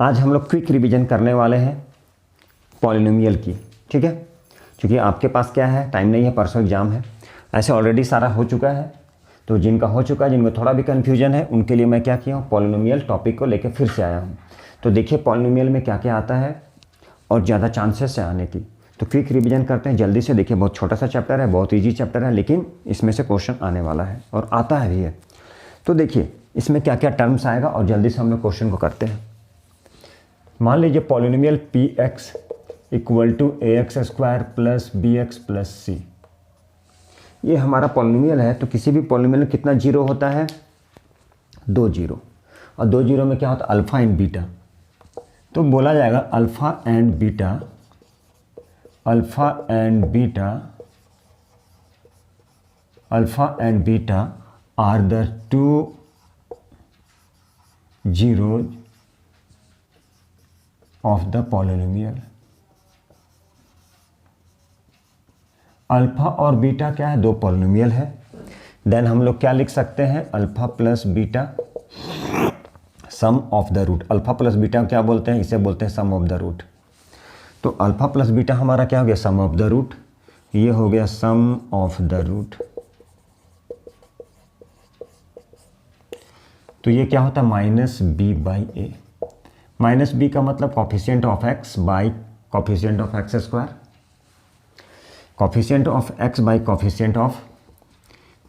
आज हम लोग क्विक रिवीजन करने वाले हैं पॉलिनोमियल की, ठीक है। क्योंकि आपके पास क्या है, टाइम नहीं है, परसों एग्जाम है। ऐसे ऑलरेडी सारा हो चुका है, तो जिनका हो चुका है, जिनको थोड़ा भी कन्फ्यूजन है, उनके लिए मैं क्या किया हूँ, पॉलिनोमियल टॉपिक को लेकर फिर से आया हूँ। तो देखिए पॉलिनोमियल में क्या क्या आता है और ज़्यादा चांसेस है आने की। तो क्विक रिवीजन करते हैं जल्दी से। देखिए बहुत छोटा सा चैप्टर है, बहुत ईजी चैप्टर है, लेकिन इसमें से क्वेश्चन आने वाला है और आता है भी है। तो देखिए इसमें क्या क्या टर्म्स आएगा और जल्दी से हम लोग क्वेश्चन को करते हैं। मान लीजिए polynomial P X equal to A X square plus B X plus C, ये हमारा पॉलिनोमियल है। तो किसी भी पॉलिनोमियल में कितना जीरो होता है, 2 जीरो, और 2 जीरो में क्या होता है, अल्फ़ा एंड बीटा। तो बोला जाएगा alpha and beta, alpha and beta, alpha and beta are the 2 zeros of the polynomial। Alpha और बीटा क्या है, 2 पॉलिनोमियल है। देन हम लोग क्या लिख सकते हैं, alpha plus beta sum of the root. Alpha plus beta क्या बोलते हैं, इसे बोलते हैं सम ऑफ द रूट। तो अल्फा प्लस बीटा हमारा क्या हो गया, सम ऑफ द रूट। ये हो गया सम ऑफ द रूट। तो ये क्या होता है, minus B by A. Minus b का मतलब coefficient of x by coefficient of x square, coefficient of x by coefficient of,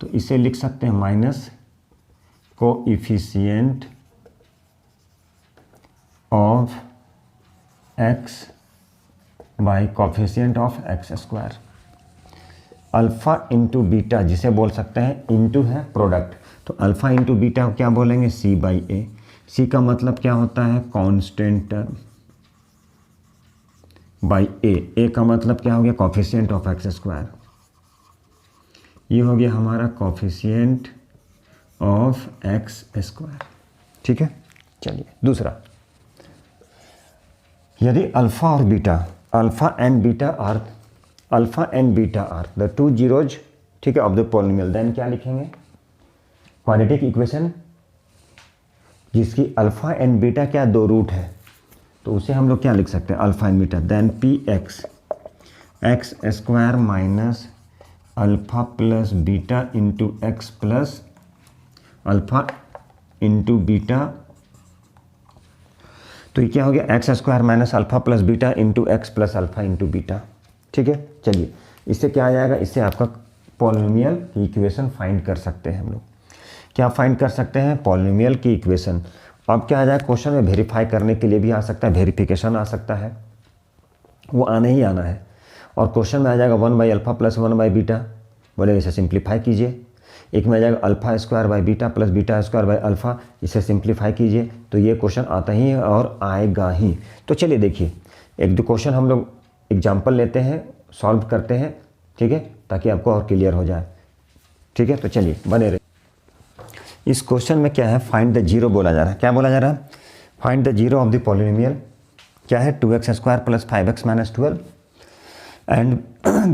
तो इसे लिख सकते हैं minus coefficient of x by coefficient of x square. Alpha into beta जिसे बोल सकते हैं, इंटू है प्रोडक्ट, तो अल्फ़ा इंटू बीटा क्या बोलेंगे, सी बाई ए। सी का मतलब क्या होता है, कांस्टेंट टर्म बाई ए। ए का मतलब क्या हो गया, कॉफिशिएंट ऑफ एक्स स्क्वायर। ये हो गया हमारा कॉफिशिएंट ऑफ एक्स स्क्वायर, ठीक है। चलिए दूसरा, यदि अल्फ़ा और beta, alpha and beta are, alpha and beta are the 2 zeros, ठीक है, ऑफ द पॉलिनोमियल, देन क्या लिखेंगे, क्वाड्रेटिक इक्वेशन जिसकी अल्फ़ा एंड बीटा क्या 2 रूट है, तो उसे हम लोग क्या लिख सकते हैं, alpha and beta. Then p x x square minus alpha plus beta into x plus alpha into beta. तो ये क्या हो गया, x square minus alpha plus beta into x plus alpha into beta, ठीक है। चलिए इससे क्या आ जाएगा, इससे आपका पॉलिनोमियल की इक्वेशन फाइंड कर सकते हैं हम लोग। क्या फाइंड कर सकते हैं, पॉलिनोमियल की इक्वेशन। अब क्या आ जाएगा, क्वेश्चन में वेरीफाई करने के लिए भी आ सकता है, वेरिफिकेशन आ सकता है, वो आने ही आना है। और क्वेश्चन में आ जाएगा 1 by alpha plus 1 by beta, बोलेगा इसे सिंप्लीफाई कीजिए। एक में आ जाएगा alpha square by beta plus beta square by alpha, इसे सिंप्लीफाई कीजिए। तो ये क्वेश्चन आता ही है और आएगा ही। तो चलिए देखिए एक दो क्वेश्चन हम लोग एग्जाम्पल लेते हैं, सॉल्व करते हैं, ठीक है, ताकि आपको और क्लियर हो जाए, ठीक है। तो चलिए बने रहे। इस क्वेश्चन में क्या है, फाइंड द जीरो बोला जा रहा है। क्या बोला जा रहा है, find the zero of the polynomial. क्या है, 2x square plus 5x minus 12 and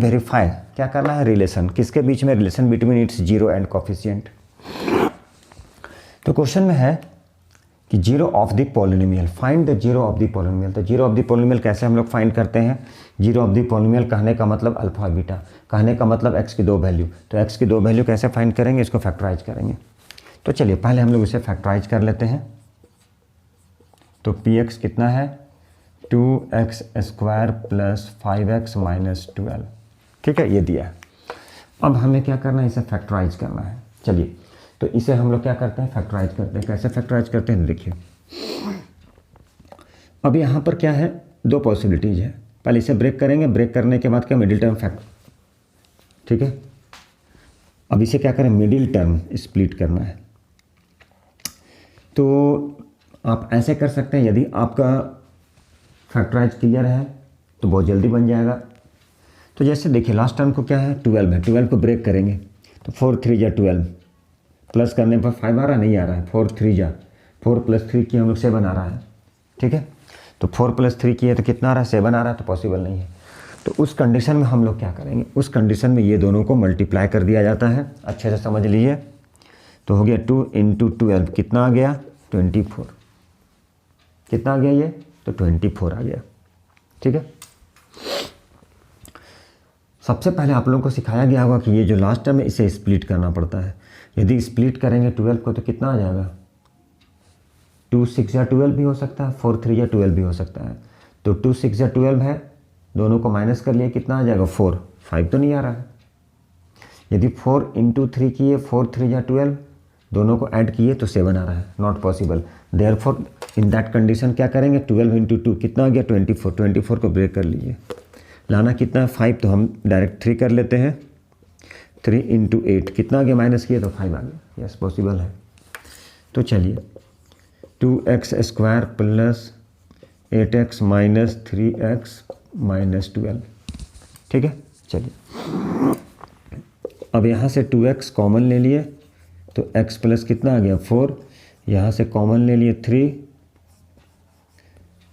verify, क्या करना है, रिलेशन, किसके बीच में, relation between its zero and coefficient. तो क्वेश्चन में है कि zero of the polynomial, find the zero of the polynomial. तो जीरो ऑफ द पॉलिनोमियल कैसे हम लोग फाइंड करते हैं, जीरो ऑफ द पॉलिनोमियल कहने का मतलब अल्फा बीटा, कहने का मतलब एक्स की 2 वैल्यू। तो एक्स की 2 वैल्यू कैसे फाइंड करेंगे, इसको फैक्टराइज करेंगे। तो चलिए पहले हम लोग इसे फैक्टराइज कर लेते हैं। तो पी एक्स कितना है, 2x square plus 5x minus 12, ठीक है, ये दिया है। अब हमें क्या करना है, इसे फैक्टराइज करना है। चलिए तो इसे हम लोग क्या करते हैं, फैक्टराइज करते हैं। कैसे फैक्टराइज करते हैं, देखिए अब यहाँ पर क्या है, 2 पॉसिबिलिटीज़ है। पहले इसे ब्रेक करेंगे, ब्रेक करने के बाद क्या, मिडिल टर्म फैक्ट, ठीक है। अब इसे क्या करें, मिडिल टर्म स्प्लिट करना है। तो आप ऐसे कर सकते हैं, यदि आपका फैक्टराइज क्लियर है तो बहुत जल्दी बन जाएगा। तो जैसे देखिए लास्ट टर्म को क्या है, 12 है, 12 को ब्रेक करेंगे तो 4 3 जा 12, प्लस करने पर 5 आ रहा, नहीं आ रहा है, 4 3 जा 4 प्लस 3 की हम लोग 7 आ रहा है, ठीक है। तो 4 प्लस 3 की है तो कितना आ रहा है, 7 आ रहा है, तो पॉसिबल नहीं है। तो उस कंडीशन में हम लोग क्या करेंगे, उस कंडीशन में ये दोनों को मल्टीप्लाई कर दिया जाता है। अच्छे से समझ लीजिए। तो हो गया 2 इंटू 12 कितना आ गया, 24, कितना आ गया ये, तो 24 आ गया। ठीक है, सबसे पहले आप लोगों को सिखाया गया होगा कि ये जो लास्ट टर्म है इसे स्प्लिट करना पड़ता है। यदि स्प्लिट करेंगे 12 को तो कितना आ जाएगा, 2 6 या 12 भी हो सकता है, 4 3 या 12 भी हो सकता है। तो 2 6 या 12 है, दोनों को माइनस कर लिए कितना आ जाएगा 4, 5 तो नहीं आ रहा है। यदि 4 × 3 किए, 4 3 या 12, दोनों को ऐड किए तो 7 आ रहा है, not possible. Therefore in that condition क्या करेंगे, 12 × 2 कितना आ गया 24, 24 को ब्रेक कर लीजिए, लाना कितना है 5, तो हम डायरेक्ट 3 कर लेते हैं। 3 × 8 कितना आ गया, माइनस किए तो 5 आ गया, यस पॉसिबल है। तो चलिए 2x² plus 8x minus 3x minus 12, ठीक है। चलिए अब यहाँ से 2x कॉमन ले लिए तो x प्लस कितना आ गया 4, यहाँ से कॉमन ले लिए 3,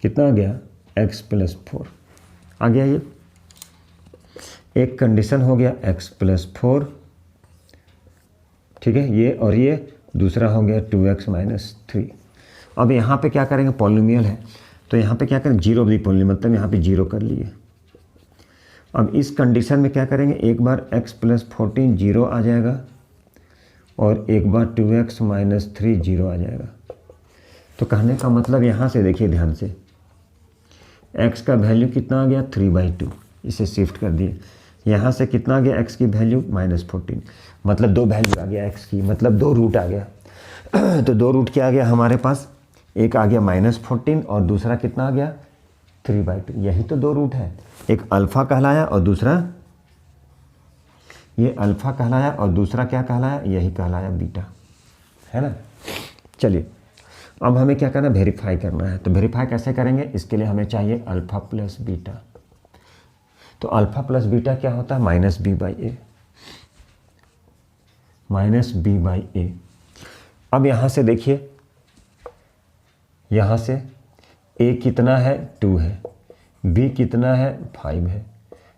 कितना आ गया x प्लस 4 आ गया। ये एक कंडीशन हो गया x प्लस 4, ठीक है, ये और ये दूसरा हो गया 2x माइनस 3। अब यहाँ पे क्या करेंगे, पॉलिनोमियल है तो यहाँ पे क्या करें, जीरो भी पॉलिनोमियल, मतलब यहाँ पे जीरो कर लिए। अब इस कंडीशन में क्या करेंगे, एक बार x प्लस 14 जीरो आ जाएगा और एक बार 2x माइनस 3 जीरो आ जाएगा। तो कहने का मतलब यहाँ से देखिए ध्यान से, x का वैल्यू कितना आ गया 3/2, इसे शिफ्ट कर दिए। यहाँ से कितना आ गया x की वैल्यू -14, मतलब 2 वैल्यू आ गया x की, मतलब 2 रूट आ गया। तो 2 रूट क्या आ गया हमारे पास, एक आ गया -14 और दूसरा कितना आ गया 3/2, यही तो 2 रूट है। एक अल्फ़ा कहलाया और दूसरा, ये अल्फ़ा कहलाया और दूसरा क्या कहलाया, यही कहलाया बीटा, है ना। चलिए अब हमें क्या करना है, वेरीफाई करना है। तो वेरीफाई कैसे करेंगे, इसके लिए हमें चाहिए अल्फ़ा प्लस बीटा। तो अल्फ़ा प्लस बीटा क्या होता है, -b/a, -b/a। अब यहाँ से देखिए, यहाँ से a कितना है 2 है, b कितना है 5 है,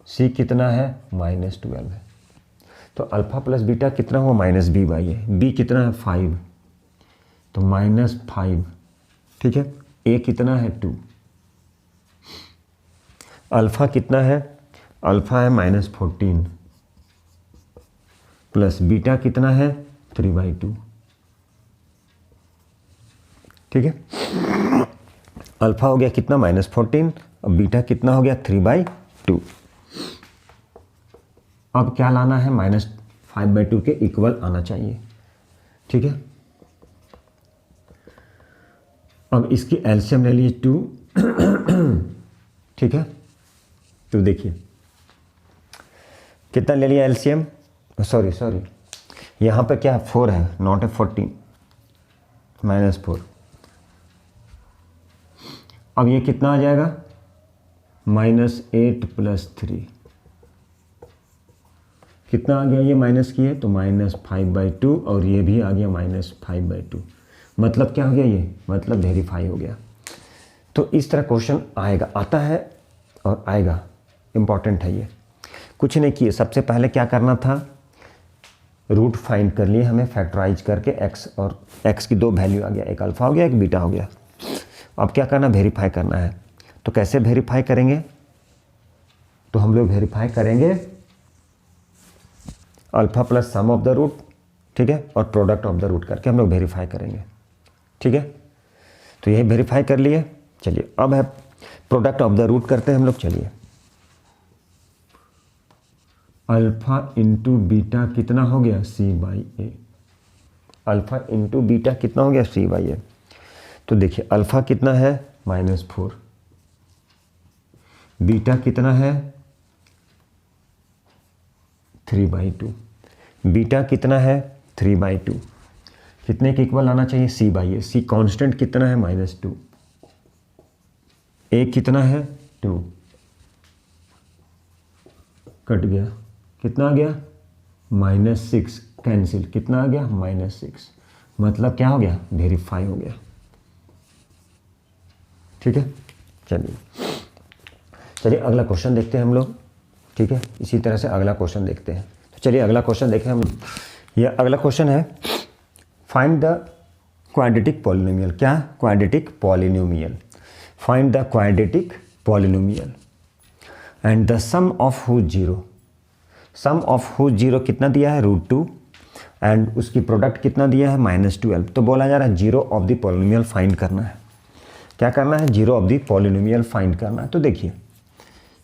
c कितना है -12 है। तो अल्फ़ा प्लस बीटा कितना हुआ -b/a, b कितना है 5 तो -5, ठीक है। a कितना है 2, अल्फ़ा कितना है, अल्फ़ा है -14 प्लस बीटा कितना है 3/2, ठीक है। अल्फ़ा हो गया कितना -14 और बीटा कितना हो गया 3/2। अब क्या लाना है, -5/2 के इक्वल आना चाहिए, ठीक है। अब इसकी एलसीएम ले लिए 2, ठीक है। तो देखिए कितना ले लिया एलसीएम, सॉरी यहाँ पे क्या है 4 है, नॉट है 14, -4। अब ये कितना आ जाएगा, -8 + 3, कितना आ गया, ये माइनस किए तो -5/2 और ये भी आ गया -5/2। मतलब क्या हो गया, ये मतलब वेरीफाई हो गया। तो इस तरह क्वेश्चन आएगा, आता है और आएगा, इम्पॉर्टेंट है ये। कुछ नहीं किए, सबसे पहले क्या करना था, रूट फाइंड कर लिए हमें फैक्टराइज करके, x और x की 2 वैल्यू आ गया, एक अल्फ़ा हो गया एक बीटा हो गया। अब क्या करना, वेरीफाई करना है। तो कैसे वेरीफाई करेंगे, तो हम लोग वेरीफाई करेंगे alpha plus sum of the root, ठीक है, और प्रोडक्ट ऑफ द रूट करके हम लोग वेरीफाई करेंगे, ठीक है। तो यही वेरीफाई कर लिए। चलिए अब है प्रोडक्ट ऑफ द रूट करते हैं हम लोग। चलिए अल्फ़ा इंटू बीटा कितना हो गया c/a, अल्फ़ा इंटू बीटा कितना हो गया c/a। तो देखिए अल्फ़ा कितना है -4, बीटा कितना है 3/2, बीटा कितना है 3/2, कितने के इक्वल आना चाहिए c/a। c कांस्टेंट कितना है -2, a कितना है 2, कट गया, कितना आ गया -6, कैंसिल, कितना आ गया -6, मतलब क्या हो गया, वेरीफाई हो गया, ठीक है। चलिए अगला क्वेश्चन देखते हैं हम लोग, ठीक है। इसी तरह से अगला क्वेश्चन देखते हैं। तो चलिए अगला क्वेश्चन देखें हम। यह अगला क्वेश्चन है, फाइंड द क्वाड्रेटिक पॉलिनोमियल। क्या, quadratic polynomial. Find the quadratic polynomial and the sum of whose zero, sum of whose zero कितना दिया है √2 एंड उसकी प्रोडक्ट कितना दिया है -12। तो बोला जा रहा है zero of the polynomial find करना है। क्या करना है? Zero of the polynomial find करना है। तो देखिए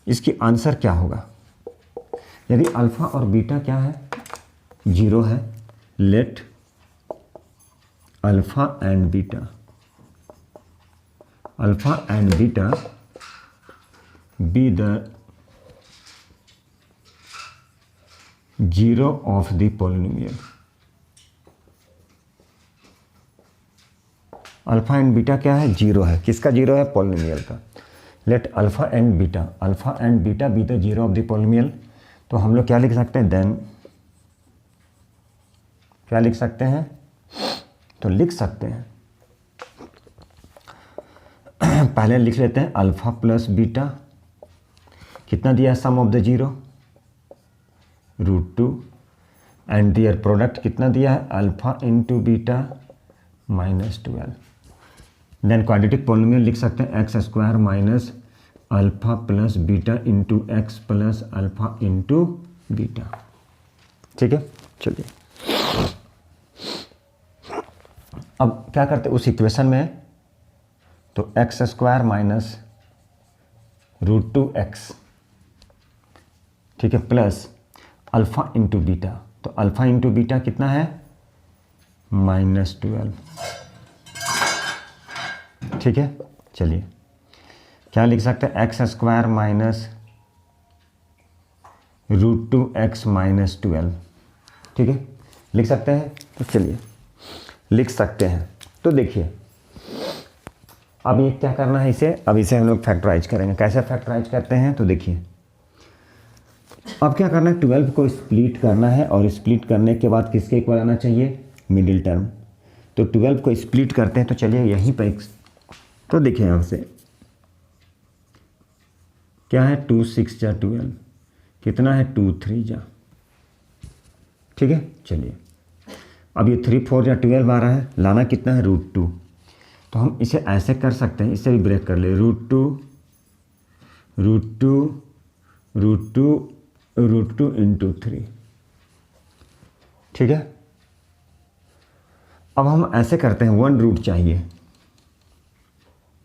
इसकी आंसर क्या होगा। यदि अल्फ़ा और बीटा क्या है? जीरो है, late alpha and beta be the zero of the polynomial. Alpha and beta क्या है? जीरो है। किसका जीरो है? पॉलिनोमियल का। Late alpha and beta be the zero of the polynomial. तो हम लोग क्या लिख सकते हैं? देन क्या लिख सकते हैं? तो लिख सकते हैं पहले लिख लेते हैं अल्फ़ा प्लस बीटा कितना दिया है? Sum of the zero √2 and their product कितना दिया है? Alpha into beta -12। Then quadratic polynomial लिख सकते हैं x² minus alpha plus beta into x plus alpha into beta. ठीक है, चलिए अब क्या करते हैं उस इक्वेशन में? तो x² माइनस √2x, ठीक है, प्लस अल्फ़ा इंटू बीटा। तो अल्फ़ा इंटू बीटा कितना है? -12। ठीक है, चलिए क्या लिख सकते हैं? x² minus √2x -12। ठीक है, लिख सकते हैं। तो चलिए लिख सकते हैं। तो देखिए अब ये क्या करना है इसे? अब इसे हम लोग फैक्टराइज करेंगे। कैसे फैक्टराइज करते हैं? तो देखिए अब क्या करना है? 12 को स्प्लिट करना है और स्प्लिट करने के बाद किसके इक्वल आना चाहिए? Middle term. तो 12 को स्प्लिट करते हैं। तो चलिए यहीं पर तो देखिए यहाँ से क्या है? 2 6 जा 12 कितना है? 2 3 जा। ठीक है, चलिए अब ये 3 4 जा 12 आ रहा है, लाना कितना है? √2। तो हम इसे ऐसे कर सकते हैं, इसे भी ब्रेक कर ले, √2 इंटू 3। ठीक है, अब हम ऐसे करते हैं 1 रूट चाहिए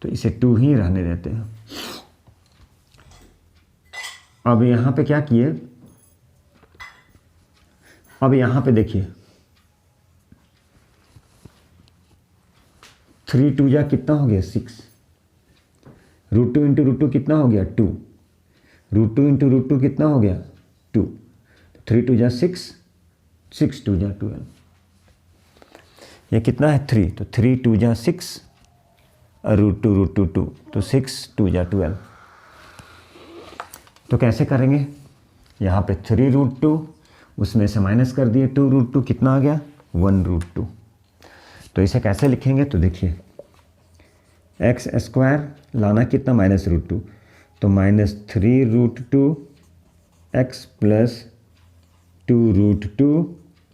तो इसे 2 ही रहने देते हैं। अब यहाँ पे क्या किए? अब यहाँ पे देखिए 3 2 जा कितना हो गया? 6। √2 इंटू √2 कितना हो गया? 2। √2 इंटू √2 कितना हो गया? 2। 3 2 जा 6, 6 2 जा 12। ये कितना है? 3। तो 3 2 जा 6 और √2 2, तो 6 2 जा 12। तो कैसे करेंगे? यहाँ पे 3 √2 उसमें से माइनस कर दिए 2 √2 कितना आ गया? 1 √2। तो इसे कैसे लिखेंगे? तो देखिए x² लाना कितना? -√2। तो -3 √2 x प्लस 2 √2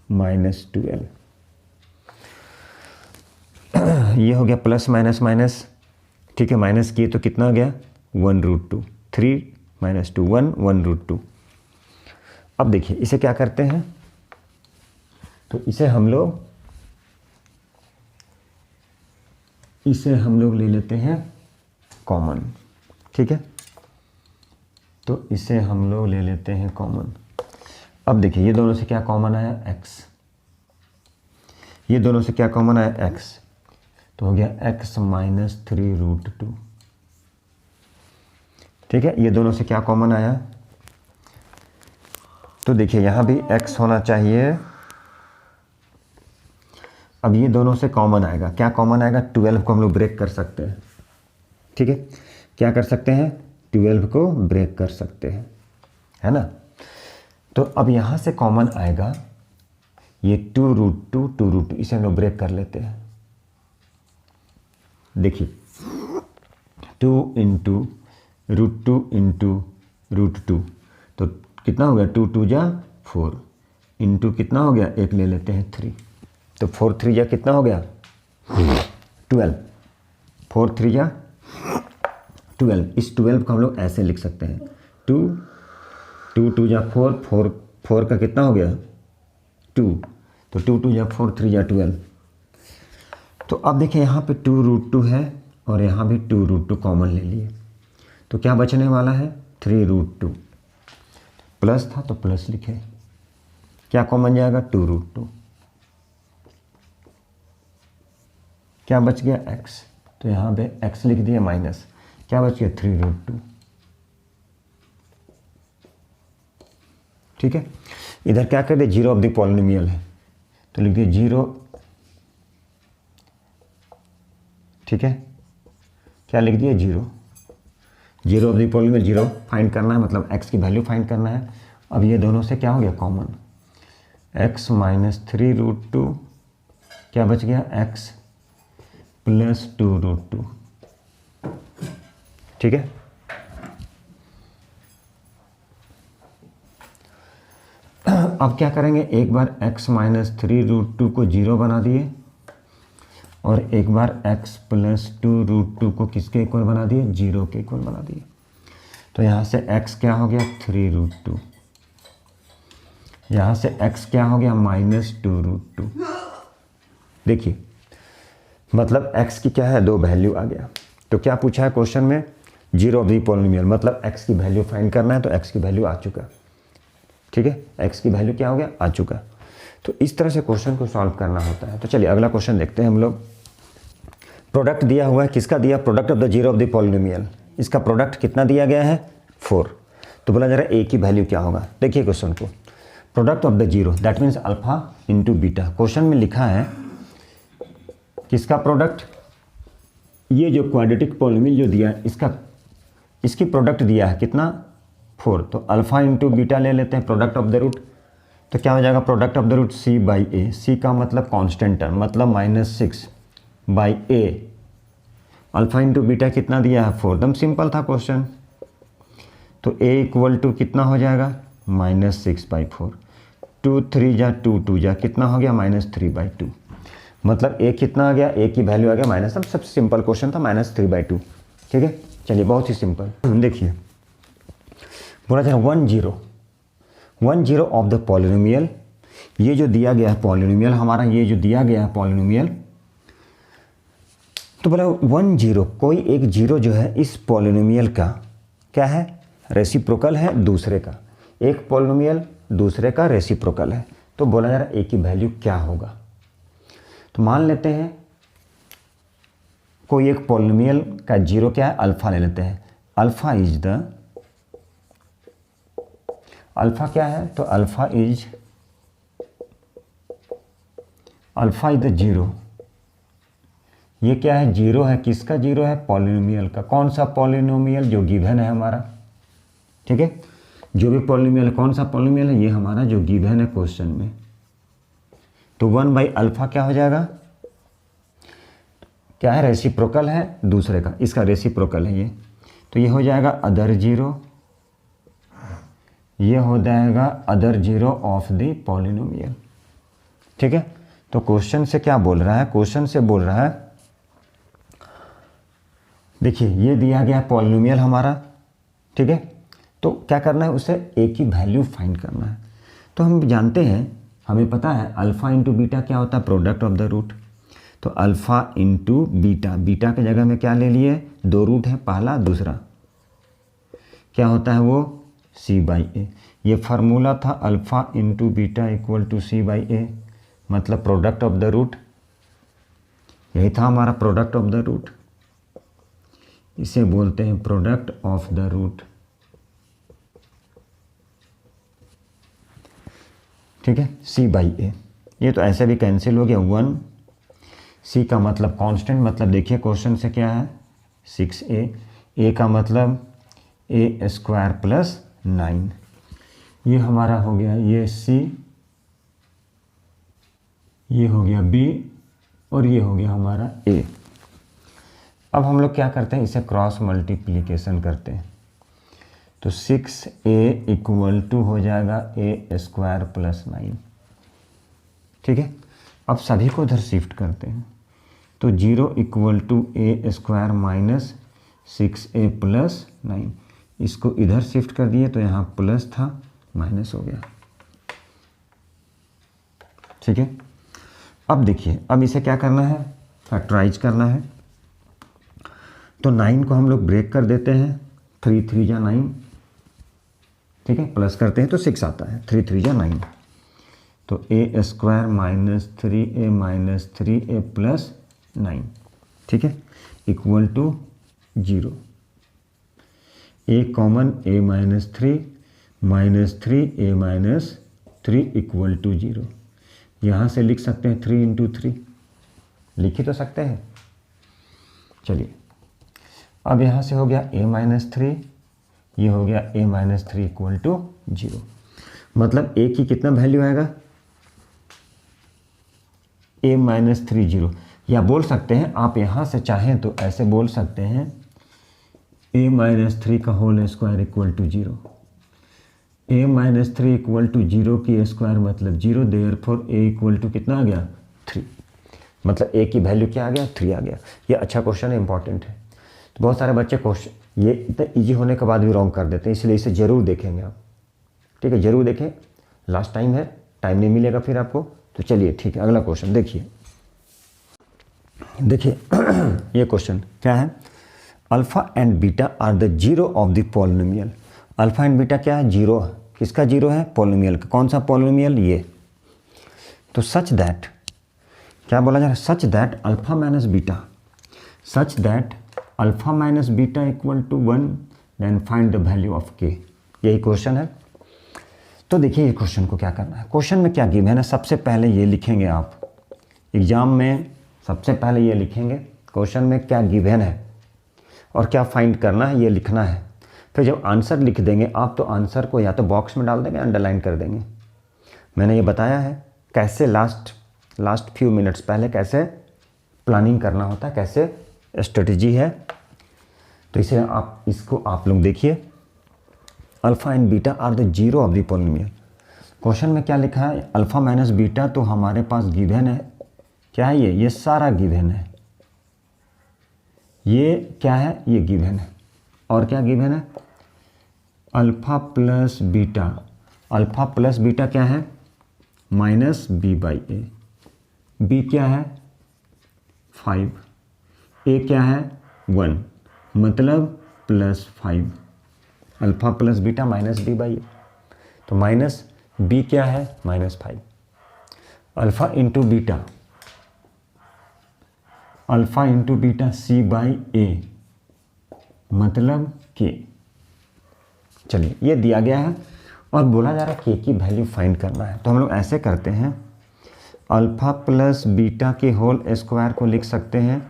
-12। ये हो गया प्लस माइनस माइनस। ठीक है, माइनस किए तो कितना आ गया? 1 √2। 3 - 2 1 √2। अब देखिए इसे क्या करते हैं? तो इसे हम लोग ले लेते हैं कॉमन। ठीक है, तो इसे हम लोग ले लेते हैं कॉमन। अब देखिए ये दोनों से क्या कॉमन आया? x। ये दोनों से क्या कॉमन आया? x। तो हो गया x -3 √2। ठीक है, ये दोनों से क्या कॉमन आया? तो देखिए यहाँ भी x होना चाहिए। अब ये दोनों से कॉमन आएगा। क्या कॉमन आएगा? 12 को हम लोग ब्रेक कर सकते हैं। ठीक है, क्या कर सकते हैं? 12 को ब्रेक कर सकते हैं, है ना। तो अब यहाँ से कॉमन आएगा ये 2 √2, इसे हम लोग ब्रेक कर लेते हैं। देखिए 2 इंटू √2 इंटू √2 तो कितना हो गया? 2 2 जा 4 इंटू कितना हो गया? एक ले लेते हैं 3। तो 4 3 जा कितना हो गया? 12। 4 3 जा 12, इस 12 को हम लोग ऐसे लिख सकते हैं 2 2 2 जा 4 4 4 का कितना हो गया 2, तो 2 2 जा 4 3 जा 12। तो अब देखिए यहाँ पे 2√2 है और यहाँ भी 2√2 कॉमन ले लिए, तो क्या बचने वाला है 3√2, प्लस था तो प्लस लिखे, क्या कॉमन जाएगा 2√2, क्या बच गया x, तो यहाँ पे x लिख दिया माइनस, क्या बच गया 3√2। ठीक है, इधर क्या कर दिया 0 ऑफ द पॉलिनोमियल है तो लिख दिया 0, ठीक है, क्या लिख दिया 0 ऑफ द पॉलिनोमियल 0 फाइंड करना है, मतलब x की वैल्यू फाइंड करना है। अब ये दोनों से क्या हो गया कॉमन, x माइनस 3√2, क्या बच गया x प्लस 2√2। ठीक है, अब क्या करेंगे, एक बार x माइनस 3√2 को 0 बना दिए और एक बार x प्लस 2√2 को किसके इक्वल बना दिए 0 के इक्वल बना दिए। तो यहाँ से x क्या हो गया 3√2, यहाँ से x क्या हो गया माइनस 2√2। देखिए मतलब x की क्या है दो वैल्यू आ गया, तो क्या पूछा है क्वेश्चन में 0 ऑफ द पॉलिनोमियल, मतलब x की वैल्यू फाइंड करना है, तो x की वैल्यू आ चुका। ठीक है, x की वैल्यू क्या हो गया आ चुका। तो इस तरह से क्वेश्चन को सॉल्व करना होता है। तो चलिए अगला क्वेश्चन देखते हैं हम लोग। प्रोडक्ट दिया हुआ है, किसका दिया, product of the 0 of the polynomial, इसका प्रोडक्ट कितना दिया गया है 4। तो बोला जरा a की वैल्यू क्या होगा, देखिए क्वेश्चन को, product of the 0 that means alpha into beta. Question में लिखा है किसका प्रोडक्ट, ये जो क्वाड्रेटिक पॉलिनोमियल जो दिया है इसकी प्रोडक्ट दिया है कितना 4, तो अल्फा इंटू बीटा ले लेते हैं प्रोडक्ट ऑफ द रूट, तो क्या हो जाएगा product of the root c by A, C का मतलब कांस्टेंट टर्म मतलब -6 by A, alpha into beta कितना दिया है 4, एकदम सिंपल था क्वेश्चन। तो a इक्वल टू कितना हो जाएगा -6/4, 2 3 जा 2 2 जा कितना हो गया -3/2, मतलब a कितना आ गया, a की वैल्यू आ गया माइनस, सबसे सिंपल क्वेश्चन था -3/2। ठीक है, चलिए बहुत ही सिंपल। देखिए बोला जाए 1 0 ऑफ द पॉलिनोमियल, ये जो दिया गया है पॉलिनोमियल हमारा, ये जो दिया गया है पॉलिनोमियल, तो बोला 1 0 कोई एक जीरो जो है इस पॉलिनोमियल का क्या है रेसिप्रोकल है दूसरे का, एक पॉलिनोमियल दूसरे का रेसिप्रोकल है, तो बोला जा रहा है a की वैल्यू क्या होगा। तो मान लेते हैं कोई एक पॉलिनोमियल का जीरो क्या है अल्फा ले लेते हैं, अल्फा इज द, अल्फा क्या है तो अल्फा इज द जीरो, ये क्या है जीरो है, किसका जीरो है पॉलिनोमियल का, कौन सा पॉलिनोमियल जो गिवन है हमारा। ठीक है, जो भी पॉलिनोमियल कौन सा पॉलिनोमियल है ये हमारा जो गिवन है क्वेश्चन में, तो 1/अल्फा क्या हो जाएगा, क्या है रेसिप्रोकल है दूसरे का, इसका रेसिप्रोकल है ये, तो ये हो जाएगा अदर जीरो, ये हो जाएगा other zero of the polynomial. ठीक है, तो क्वेश्चन से क्या बोल रहा है, क्वेश्चन से बोल रहा है देखिए ये दिया गया पॉलिनोमियल हमारा, ठीक है, तो क्या करना है उसे a की वैल्यू फाइंड करना है। तो हम जानते हैं, हमें पता है अल्फा इंटू बीटा क्या होता है प्रोडक्ट ऑफ द रूट, तो अल्फा इंटू बीटा, बीटा के जगह में क्या ले लिए दो रूट है पहला दूसरा, क्या होता है वो c/a, ये फार्मूला था alpha into beta equal to c/a, मतलब प्रोडक्ट ऑफ द रूट, यही था हमारा प्रोडक्ट ऑफ द रूट, इसे बोलते हैं प्रोडक्ट ऑफ द रूट। ठीक है, c/a, ये तो ऐसे भी कैंसिल हो गया, 1 c का मतलब कांस्टेंट, मतलब देखिए क्वेश्चन से क्या है 6a, a का मतलब a स्क्वायर प्लस 9, ये हमारा हो गया ये c, ये हो गया b और ये हो गया हमारा a। अब हम लोग क्या करते हैं इसे क्रॉस मल्टीप्लिकेशन करते हैं, तो 6a इक्वल टू हो जाएगा a स्क्वायर प्लस 9। ठीक है, अब सभी को उधर शिफ्ट करते हैं, तो 0 equal to a square minus 6a plus 9, इसको इधर शिफ्ट कर दिए तो यहाँ प्लस था माइनस हो गया। ठीक है, अब देखिए, अब इसे क्या करना है, फैक्टराइज करना है। तो 9 को हम लोग ब्रेक कर देते हैं, 3 3 जा 9, ठीक है, प्लस करते हैं तो 6 आता है, 3 3 जा 9, तो a square minus 3a minus 3a plus 9, ठीक है, equal to 0। a common, a minus 3 minus 3a minus 3 equal to 0। यहाँ से लिख सकते हैं 3 इंटू 3, लिख ही तो सकते हैं। चलिए, अब यहाँ से हो गया a माइनस 3, ये हो गया a माइनस 3 इक्वल टू 0। मतलब a की कितना वैल्यू आएगा, a माइनस 3 0, या बोल सकते हैं आप यहाँ से चाहें तो ऐसे बोल सकते हैं a माइनस 3 का whole square equal to 0। a minus 3 equal to 0 की स्क्वायर मतलब 0, देयरफॉर a इक्वल टू कितना आ गया, 3। मतलब a की वैल्यू क्या आ गया, 3 आ गया। ये अच्छा क्वेश्चन है, इंपॉर्टेंट है। तो बहुत सारे बच्चे क्वेश्चन ये इतना ईजी होने के बाद भी रॉन्ग कर देते हैं, इसलिए इसे ज़रूर देखेंगे आप, ठीक है, ज़रूर देखें। लास्ट टाइम है, टाइम नहीं मिलेगा फिर आपको। तो चलिए ठीक है, अगला क्वेश्चन देखिए। देखिए ये क्वेश्चन क्या है, alpha and beta are the zero of the polynomial. Alpha and beta क्या है, जीरो। किसका जीरो है, पॉलिनोमियल का। कौन सा पॉलिनोमियल, ये। तो सच दैट, क्या बोला जा रहा है, such that alpha minus beta, such that alpha minus beta equal to 1, then find the value of k. यही क्वेश्चन है। तो देखिए ये क्वेश्चन को क्या करना है, क्वेश्चन में क्या गिवन है ना, सबसे पहले ये लिखेंगे आप एग्जाम में, सबसे पहले ये लिखेंगे क्वेश्चन में क्या गिवन है और क्या फाइंड करना है, ये लिखना है। फिर जब आंसर लिख देंगे आप, तो आंसर को या तो बॉक्स में डाल देंगे, अंडरलाइन कर देंगे। मैंने ये बताया है कैसे लास्ट फ्यू मिनट्स पहले कैसे प्लानिंग करना होता है, कैसे स्ट्रेटजी है। तो इसे इसको आप लोग देखिए, alpha and beta are the zero of the polynomial. Question में क्या लिखा है, अल्फ़ा माइनस बीटा, तो हमारे पास गिवन है, क्या है ये सारा गिवन है। ये क्या है, ये गिवन है। और क्या गिवन है, alpha plus beta, alpha plus beta क्या है, minus B by A. B क्या है 5, ए क्या है 1, मतलब plus 5। Alpha plus beta minus B by A, तो माइनस बी क्या है -5। Alpha into beta, alpha into beta C by A, मतलब के। चलिए ये दिया गया है और बोला जा रहा है के की वैल्यू फाइंड करना है। तो हम लोग ऐसे करते हैं, अल्फ़ा प्लस बीटा के होल स्क्वायर को लिख सकते हैं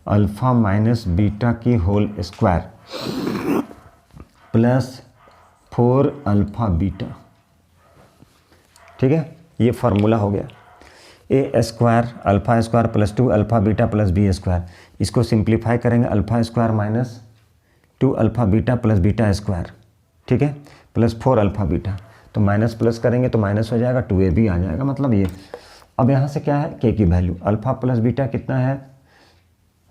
अल्फ़ा माइनस बीटा की whole square plus 4 alpha beta. ठीक है, ये फार्मूला हो गया। A square alpha square plus 2 alpha beta plus B square, इसको सिंप्लीफाई करेंगे alpha square minus 2 alpha beta plus beta square, ठीक है, प्लस 4 अल्फ़ा बीटा। तो माइनस प्लस करेंगे तो माइनस हो जाएगा, 2a भी आ जाएगा, मतलब ये। अब यहाँ से क्या है, के की वैल्यू, अल्फ़ा प्लस बीटा कितना है,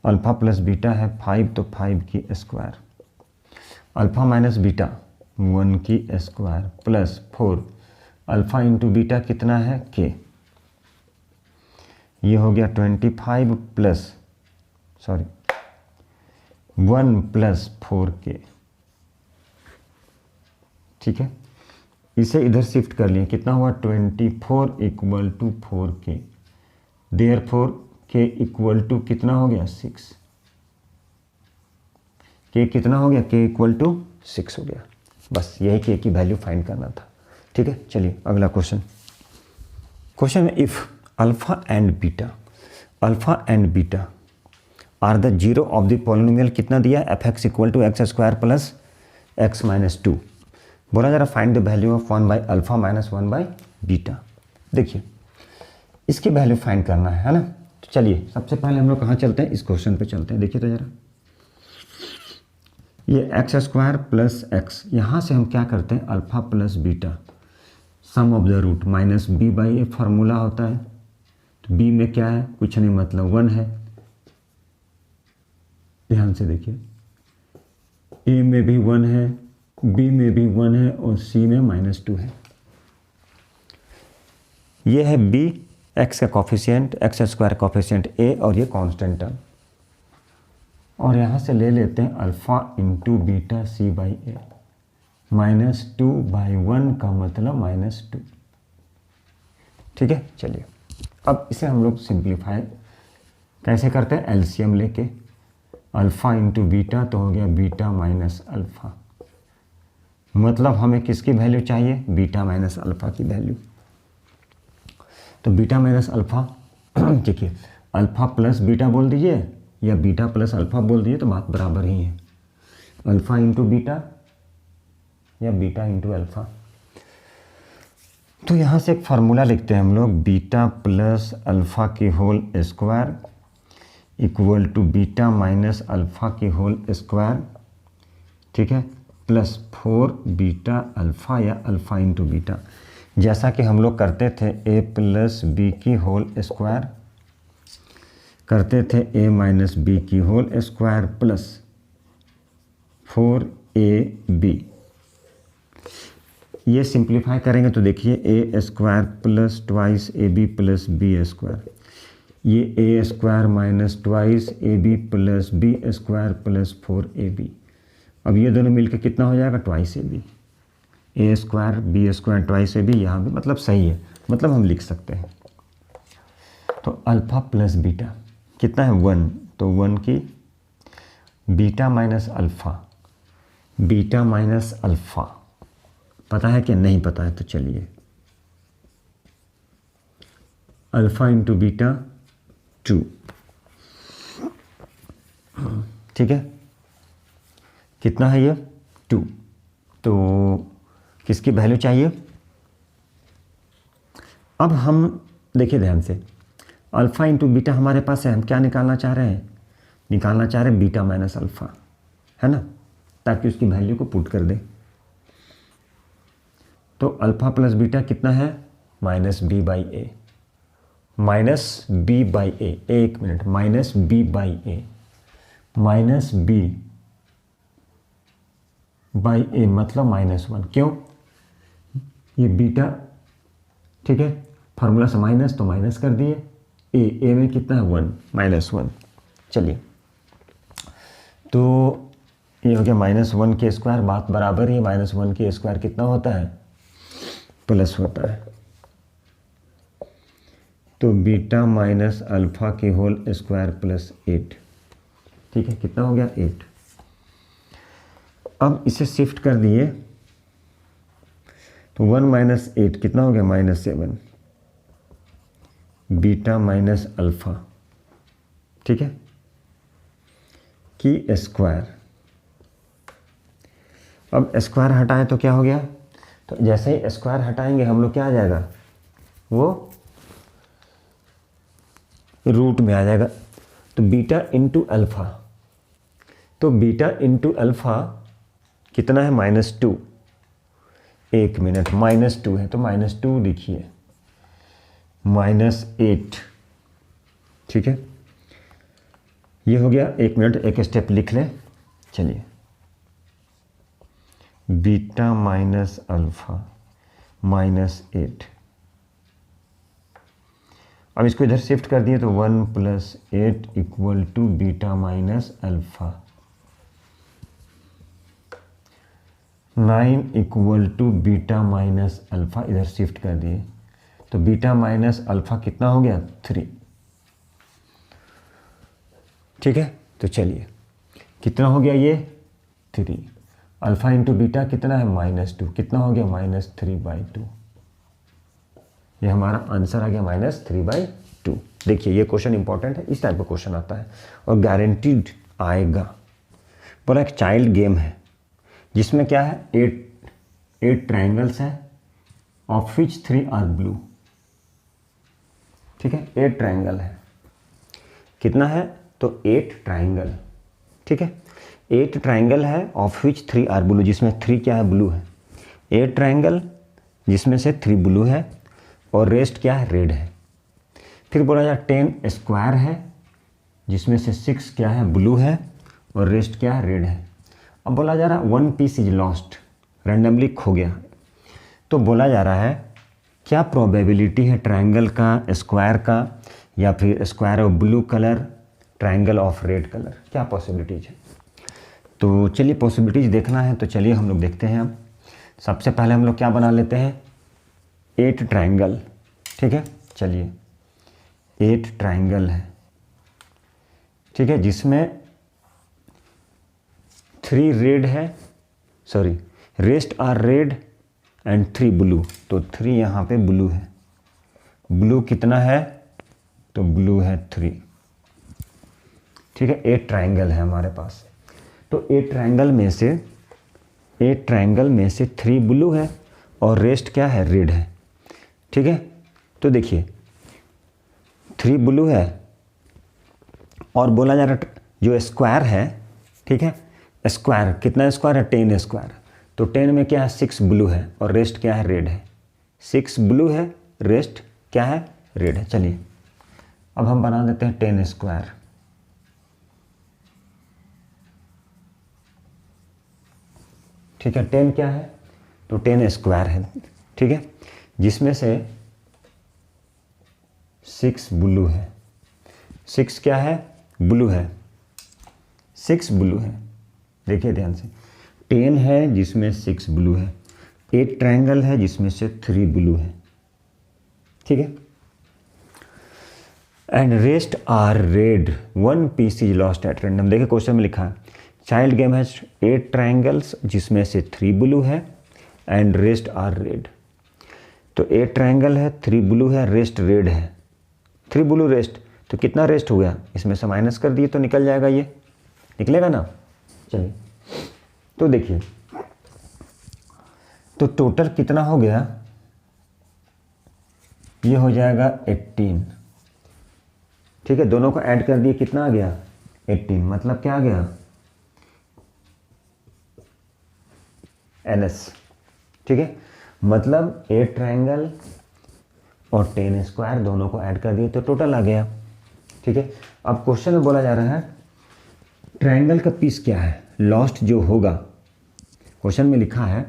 अल्फ़ा प्लस बीटा है 5, तो 5 की स्क्वायर, अल्फ़ा माइनस बीटा 1 की square plus 4 alpha into beta कितना है के। ये हो गया 25 प्लस 1 प्लस 4k। ठीक है, इसे इधर शिफ्ट कर लिए, कितना हुआ 24 equal to 4k। Therefore k equal to कितना हो गया 6। k कितना हो गया, k इक्वल टू 6 हो गया। बस यही k की वैल्यू फाइंड करना था। ठीक है, चलिए अगला क्वेश्चन। क्वेश्चन में if alpha and beta are the zero of the polynomial, कितना दिया, f x equal to x square plus x minus 2। बोला जरा find the value of 1 by alpha minus 1 by beta. देखिए इसकी वैल्यू फाइंड करना है ना। तो चलिए सबसे पहले हम लोग कहाँ चलते हैं, इस क्वेश्चन पे चलते हैं। देखिए तो जरा, ये एक्स स्क्वायर प्लस एक्स, यहाँ से हम क्या करते हैं, alpha plus beta sum of the root minus B by a formula होता है। तो बी में क्या है, कुछ नहीं, मतलब 1 है। ध्यान से देखिए, ए में भी 1 है, बी में भी 1 है और सी में -2 है। ये है बी, एक्स का कॉफिशिएंट, एक्स स्क्वायर कॉफिशिएंट ए, और ये कांस्टेंट टर्म। और यहाँ से ले लेते हैं alpha into beta C by A. -2/1 का मतलब -2। ठीक है, चलिए अब इसे हम लोग सिंप्लीफाई कैसे करते हैं, एलसीएम लेके। अल्फ़ा इंटू बीटा तो हो गया बीटा माइनस अल्फ़ा, मतलब हमें किसकी वैल्यू चाहिए, बीटा माइनस अल्फ़ा की वैल्यू। तो बीटा माइनस अल्फ़ा, देखिए अल्फ़ा प्लस बीटा बोल दीजिए या बीटा प्लस अल्फ़ा बोल दीजिए तो बात बराबर ही है। अल्फ़ा इंटू बीटा या बीटा इंटू अल्फ़ा। तो यहाँ से एक फार्मूला लिखते हैं हम लोग, बीटा प्लस अल्फ़ा की whole square equal to beta minus alpha की होल स्क्वायर, ठीक है, प्लस 4 बीटा अल्फ़ा या अल्फ़ा इंटू बीटा। जैसा कि हम लोग करते थे ए प्लस बी की होल स्क्वायर, करते थे ए माइनस बी की होल स्क्वायर प्लस 4ab। ये सिंप्लीफाई करेंगे तो देखिए A square plus twice A B plus B square, ये A square minus twice A B plus B square plus 4ab। अब ये दोनों मिलकर कितना हो जाएगा, twice A B, A square B square twice A B. यहाँ भी मतलब सही है, मतलब हम लिख सकते हैं। तो अल्फ़ा प्लस बीटा कितना है, 1, तो 1 की beta minus alpha, beta minus alpha पता है कि नहीं पता है, तो चलिए अल्फ़ा इंटू बीटा 2, ठीक है, कितना है ये 2। तो किसकी वैल्यू चाहिए, अब हम देखिए ध्यान से, अल्फ़ा इंटू बीटा हमारे पास है, हम क्या निकालना चाह रहे हैं, निकालना चाह रहे हैं बीटा माइनस अल्फ़ा, है ना, ताकि उसकी वैल्यू को पुट कर दे। तो अल्फ़ा प्लस बीटा कितना है, minus B by A, minus B by A, एक minute, minus B by A, minus B by A मतलब -1। क्यों, ये बीटा, ठीक है, फार्मूला से माइनस तो माइनस कर दिए, ए में कितना है 1, -1। चलिए तो ये हो गया -1 के स्क्वायर, बात बराबर ही, -1 के स्क्वायर कितना होता है, प्लस होता है। तो बीटा माइनस अल्फ़ा की होल स्क्वायर प्लस 8, ठीक है, कितना हो गया 8। अब इसे शिफ्ट कर दिए तो 1 माइनस 8 कितना हो गया, -7, बीटा माइनस अल्फ़ा, ठीक है, की स्क्वायर। अब स्क्वायर हटाएं तो क्या हो गया, तो जैसे ही स्क्वायर हटाएंगे हम लोग क्या आ जाएगा, वो रूट में आ जाएगा। तो बीटा इंटू अल्फ़ा, तो बीटा इंटू अल्फ़ा कितना है, -2, एक मिनट, -2 है तो -2 लिखिए, -8, ठीक है, ये हो गया। एक मिनट, एक स्टेप लिख लें, चलिए, बीटा माइनस अल्फ़ा -8। अब इसको इधर शिफ्ट कर दिए तो 1 + 8 = beta minus alpha, 9 = beta minus alpha, इधर शिफ्ट कर दिए तो बीटा माइनस अल्फ़ा कितना हो गया, 3, ठीक है। तो चलिए कितना हो गया ये 3, अल्फ़ा इंटू बीटा कितना है -2, कितना हो गया -3/2, ये हमारा आंसर आ गया -3/2। देखिए ये क्वेश्चन इंपॉर्टेंट है, इस टाइप का क्वेश्चन आता है और गारंटीड आएगा। बोला एक चाइल्ड गेम है जिसमें क्या है, 8 ट्राइंगल्स हैं ऑफ विच 3 आर ब्लू, ठीक है, 8 ट्राइंगल है, कितना है, तो 8 ट्राइंगल, ठीक है, 8 ट्राइंगल है ऑफ विच 3 आर ब्लू, जिसमें 3 क्या है, ब्लू है। 8 ट्राइंगल जिसमें से 3 ब्लू है और रेस्ट क्या है, रेड है। फिर बोला जाए 10 स्क्वायर है जिसमें से 6 क्या है, ब्लू है और रेस्ट क्या है, रेड है। अब बोला जा रहा है 1 पीस इज लॉस्ट, रैंडमली खो गया। तो बोला जा रहा है क्या प्रोबेबिलिटी है ट्रायंगल का, स्क्वायर का, या फिर square of blue colour, triangle of red colour, क्या पॉसिबिलिटीज है। तो चलिए पॉसिबिलिटीज देखना है, तो चलिए हम लोग देखते हैं। अब सबसे पहले हम लोग क्या बना लेते हैं, 8 ट्रायंगल। ठीक है, चलिए 8 ट्रायंगल है, ठीक है, जिसमें 3 रेड है, sorry rest are red and 3 blue. तो 3 यहाँ पे ब्लू है, ब्लू कितना है, तो ब्लू है 3। ठीक है, 8 ट्रायंगल है हमारे पास। तो 8 ट्रायंगल में से 3 ब्लू है और रेस्ट क्या है, रेड है। ठीक है, तो देखिए 3 ब्लू है और बोला जा रहा जो स्क्वायर है, ठीक है, स्क्वायर कितना स्क्वायर है, 10 स्क्वायर। तो 10 में क्या है, 6 ब्लू है और रेस्ट क्या है, रेड है। 6 ब्लू है, रेस्ट क्या है, रेड है। चलिए अब हम बना देते हैं 10 स्क्वायर। ठीक है, 10 क्या है, तो 10 स्क्वायर है। ठीक है, जिसमें से 6 ब्लू है, 6 क्या है, ब्लू है, 6 ब्लू है। देखिए ध्यान से, 10 है जिसमें 6 ब्लू है, 8 ट्रायंगल है जिसमें से 3 ब्लू है। ठीक है, and rest are red, 1 piece is lost at random. देखिए क्वेश्चन में लिखा है चाइल्ड गेम हैज 8 ट्रायंगल्स जिसमें से 3 ब्लू है एंड रेस्ट आर रेड। तो 8 ट्रायंगल है, 3 ब्लू है, रेस्ट रेड है। 3 ब्लू रेस्ट, तो कितना रेस्ट हो गया, इसमें से माइनस कर दिए तो निकल जाएगा, ये निकलेगा ना। चलिए तो देखिए, तो टोटल कितना हो गया, ये हो जाएगा 18। ठीक है, दोनों को ऐड कर दिए, कितना आ गया, 18। मतलब क्या आ गया, NS। ठीक है, मतलब 8 ट्रायंगल और 10 स्क्वायर दोनों को ऐड कर दिए तो टोटल आ गया। ठीक है, अब क्वेश्चन में बोला जा रहा है ट्रायंगल का पीस क्या है, लॉस्ट जो होगा। क्वेश्चन में लिखा है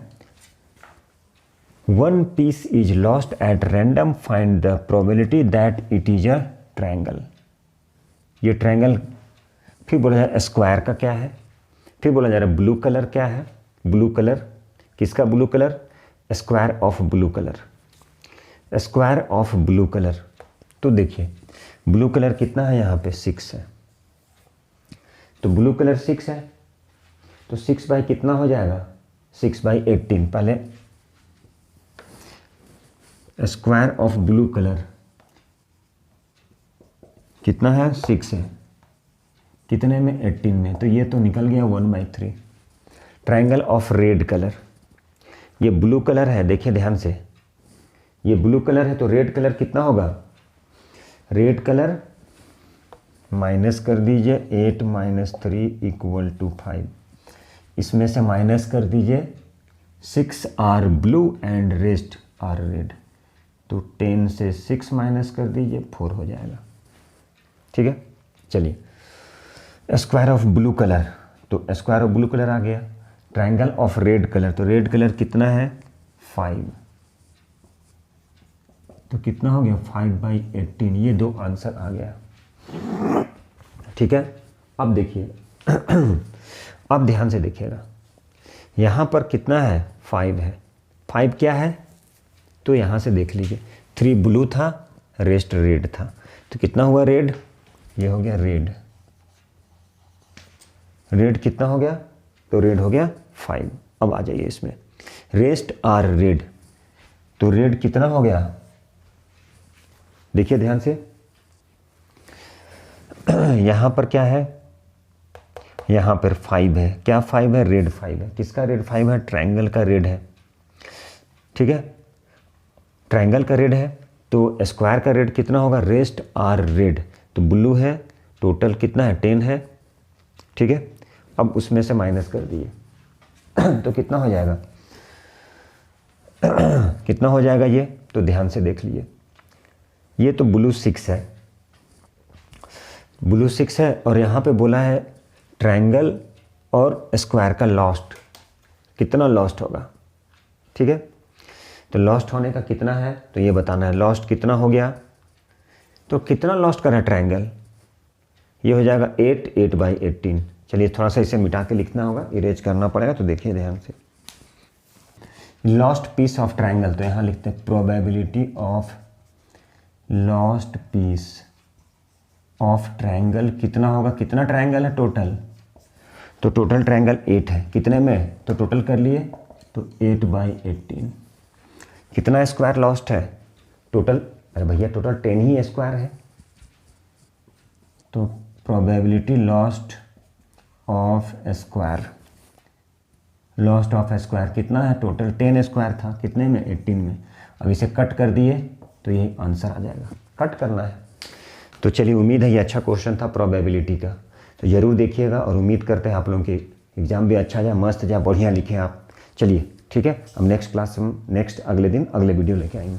1 piece is lost at random, find the probability that it is a triangle. ये ट्रायंगल, फिर बोला जा रहा है स्क्वायर का क्या है, फिर बोला जा रहा है ब्लू कलर क्या है, ब्लू कलर किसका, blue colour, square of blue colour, square of blue colour. तो देखिए ब्लू कलर कितना है, यहाँ पे 6 है, तो ब्लू कलर 6 है, तो 6 बाई कितना हो जाएगा, 6 बाई 18। पहले स्क्वायर ऑफ ब्लू कलर कितना है, 6 है, कितने में, 18 में, तो ये तो निकल गया 1/3। ट्रायंगल ऑफ रेड कलर, ये ब्लू कलर है, देखिए ध्यान से, ये ब्लू कलर है, तो रेड कलर कितना होगा, रेड कलर माइनस कर दीजिए, 8 - 3 = 5। इसमें से माइनस कर दीजिए, 6 are blue and rest are red, तो 10 से 6 माइनस कर दीजिए, 4 हो जाएगा। ठीक है, चलिए स्क्वायर ऑफ ब्लू कलर, तो स्क्वायर ऑफ ब्लू कलर आ गया। ट्रायंगल ऑफ रेड कलर, तो रेड कलर कितना है, 5, तो कितना हो गया, 5/18। ये 2 आंसर आ गया। ठीक है, अब देखिए अब ध्यान से देखिएगा, यहाँ पर कितना है, 5 है, 5 क्या है, तो यहाँ से देख लीजिए 3 ब्लू था, रेस्ट रेड था, तो कितना हुआ, रेड, ये हो गया रेड, रेड कितना हो गया, तो रेड हो गया 5। अब आ जाइए इसमें, रेस्ट आर रेड, तो रेड कितना हो गया, देखिए ध्यान से, यहाँ पर क्या है, यहाँ पर 5 है, क्या 5 है, रेड 5 है, किसका रेड 5 है, ट्रायंगल का रेड है। ठीक है, ट्रायंगल का रेड है, तो स्क्वायर का रेड कितना होगा, रेस्ट आर रेड, तो ब्लू है, टोटल कितना है, 10 है। ठीक है, अब उसमें से माइनस कर दिए तो कितना हो जाएगा कितना हो जाएगा ये, तो ध्यान से देख लीजिए, ये तो ब्लू 6 है, ब्लू 6 है, और यहाँ पे बोला है ट्रायंगल और स्क्वायर का लॉस्ट, कितना लॉस्ट होगा, ठीक है। तो लॉस्ट होने का कितना है तो ये बताना है, लॉस्ट कितना हो गया, तो कितना लॉस्ट कर रहा है ट्रायंगल, ये हो जाएगा 8/18। चलिए थोड़ा सा इसे मिटा के लिखना होगा, इरेज करना पड़ेगा, तो देखिए ध्यान से। लॉस्ट पीस ऑफ ट्रायंगल, तो यहाँ लिखते हैं probability of lost piece of triangle कितना होगा, कितना ट्रायंगल है टोटल, तो टोटल ट्रायंगल 8 है, कितने में, तो टोटल कर लिए, तो 8/18। कितना स्क्वायर लॉस्ट है टोटल, अरे भैया टोटल 10 ही स्क्वायर है, तो probability lost of square, lost of square कितना है, टोटल 10 स्क्वायर था, कितने में, 18 में। अब इसे कट कर दिए तो ये आंसर आ जाएगा, कट करना है। तो चलिए उम्मीद है ये अच्छा क्वेश्चन था प्रोबेबिलिटी का, तो ज़रूर देखिएगा और उम्मीद करते हैं आप लोगों के एग्ज़ाम भी अच्छा जाए, मस्त जाए, बढ़िया लिखें आप। चलिए ठीक है, हम नेक्स्ट क्लास में नेक्स्ट अगले दिन अगले वीडियो लेके आएंगे।